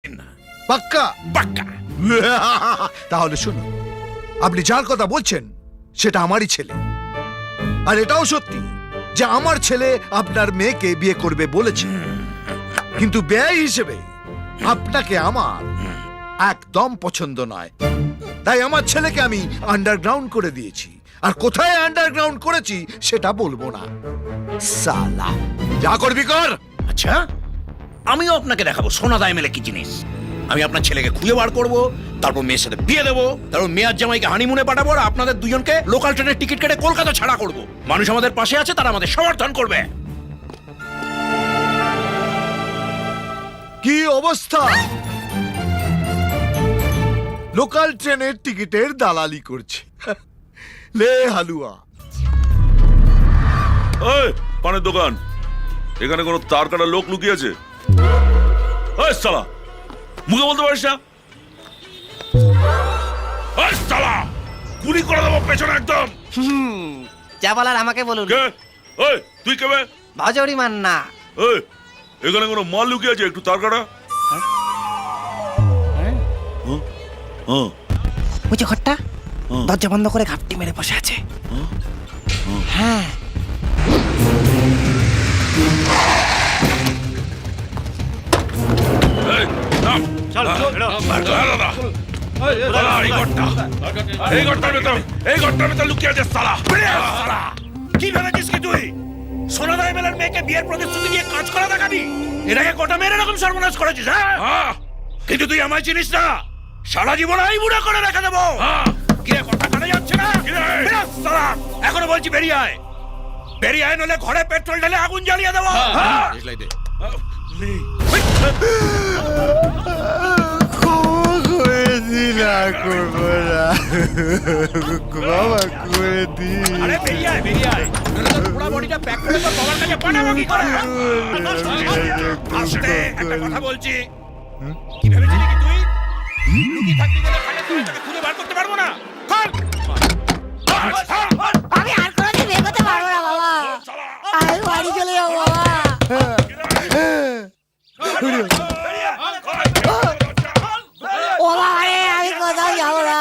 না। পাক্কা? পাক্কা। তাহলে শুনুন, আপনি যার কথা বলছেন সেটা আমারই ছেলে, আর এটাও সত্যি যে আমার ছেলে আপনার মেয়েকে বিয়ে করবে বলেছে, কিন্তু ব্যয় হিসেবে আপনাকে আমার একদম পছন্দ নয়। তাই আমার ছেলেকে আমি আন্ডারগ্রাউন্ড করে দিয়েছি, আর কোথায় আন্ডারগ্রাউন্ড করেছি সেটা বলবো না। সালা, যা করবি কর। আচ্ছা, আমিও আপনাকে দেখাবো সোনা দায় মেলে কি জিনিস। আমি আপনার ছেলেকে খুঁজে বার করবো, তারপর মেয়ের সাথে বিয়ে দেবো, তারপর মেয়ের জামাইকে হানিমুনে পাঠাবো, আর আপনাদের দুজনকে লোকাল ট্রেনের টিকিট কেটে কলকাতা ছাড়া করবো। মানুষ আমাদের পাশে আছে, তারা আমাদের সমর্থন করবে। কি অবস্থা! লোকাল ট্রেনের টিকিটের দালালি করছে। লে হালুয়া। ওই পানের দোকান, এখানে কোনো তার কাটা লোক লুকিয়ে আছে? ওই শালা, মুখে বলতে পারিস না? ওই শালা, গুলি করে দেবো পেছনে একদম। যা বলার আমাকে বলুন। কে? ওই তুই কে বে? ভজরি মান্না। ওই এখানে কোনো মাল লুকিয়ে আছে? একটু তার কাটা। ওই যে ঘরটা, দরজা বন্ধ করে ঘাপটি মেরে বসে আছে। হ্যাঁ, এই নাম এই ঘরটার ভেতর লুকিয়ে আছে শালা। কি ভেবেছিস কি তুই সোনা দায় মেলার মেয়েকে বিয়ের প্রতিশ্রুতি দিয়ে কাজ করা দেখাবি? এটাকে কটা মেয়ের এরকম সর্বনাশ করেছিস? হ্যাঁ, কিন্তু তুই আমায় চিনিস না। সারা জীবন এই বুড়া করে রেখে দেবো। কি রে, কথা কানে যাচ্ছে না? বেরো শালা, এখনো বলছি বেরিয়ে আয়। বেরিয়ে আয়, নলে ঘরে পেট্রোল ঢেলে আগুন জ্বালিয়ে দেবো। আরে বেরিয়ে আয়, বেরিয়ে আয়, নলে তোর পুরো বডিটা প্যাক করে তোর বাবার কাছে পাঠাবো কি করে? আস্তে, একটা কথা বলছি। কি ভেবেছিলি কি তুই লুকিয়ে থাকবি বলে খাটে তুলে তোকে খুঁজে বার করতে পারবো না? আমি আর কোনোদিন বিয়ে করতে পারবো না বাবা। আমি বাড়ি চলে যাবো বাবা। ও বাবা রে, আমি কোথাও যাবো না।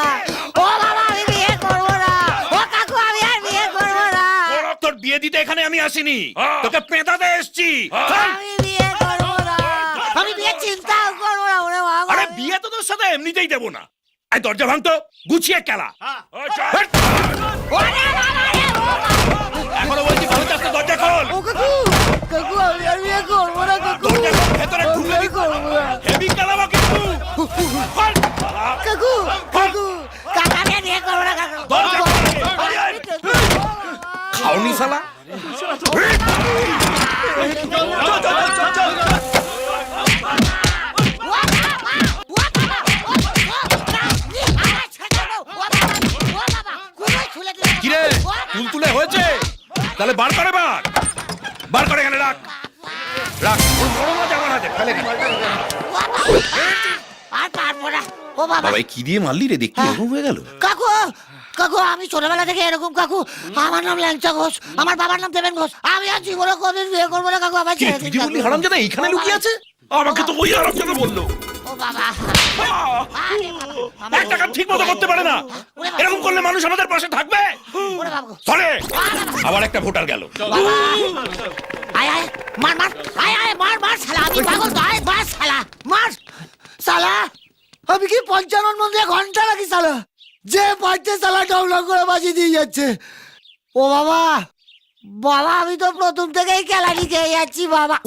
ও বাবা, আমি বিয়ে করবো না। ও কাকু, আমি আর বিয়ে করবো না। তোর বিয়ে দিতে এখানে আমি আসিনি, তোকে পেঁদাতে এসেছি। আমি বিয়ে করবো না। আমি বিয়ে চিন্তাও করবো না ওরে বাবা। আরে বিয়ে তো তোর সাথে এমনিতেই দেবো না। আই দরজা ভাঙতো, গুছিয়ে খেলা। ওরে বাবা রে, ও বাবা। এখনো বলছি ভালো চাচ্ছে, দরজা খোল। ও কাকু, কাকু আমি আর বিয়ে করবো না কাকু। দরজা খোল, ভেতরে ঢুকে আমি করবো না। হেভি খেলাবো কিন্তু। খোল। কাকু, কাকু, কাকু আমি আর বিয়ে করবো না কাকু। দরজা খোল। খাওনি শালা। কিরে, তুলতুলে হয়েছে? তাহলে বার করে বার, বার করে এখানে রাখ, রাখ। ওর বড় মাছ আমার হাতে, ফেলে দে। আর পারবো না। ও বাবা, বাবা কি দিয়ে মারলি রে, দেখতে এরকম হয়ে গেল? কাকু, কাকু আমি ছোটবেলা থেকে এরকম কাকু। আমার নাম ল্যাংচা ঘোষ, আমার বাবার নাম দেবেন ঘোষ। আমি আর জীবনে কোনদিন বিয়ে করবো না কাকু। আমার কি ছেড়ে তুই দিন যে বললি কাকু। হারামজাদা এইখানে লুকিয়ে আছে? আমাকে তো ওই আরামজাদা বললো। ও বাবা, আরে বাবা, একটা কাজ ঠিক মতো করতে পারে না। এরকম করলে মানুষ আমাদের পাশে থাকবে? ওরে বাবা, চলে। আবার একটা ভোটার গেল। বাবা, আয় আয়, মার মার, আয় আয়, মার মার শালা, আমি পাগল তো, আয় মার শালা, মার শালা। আমি কি পঞ্চানন মন্দিরে ঘন্টা রাখি শালা, যে পারছে শালা ডাউনলোড করে বাজিয়ে দিয়ে যাচ্ছে। ও বাবা, বাবা আমি তো প্রথম থেকেই কেলানি খেয়ে যাচ্ছি বাবা।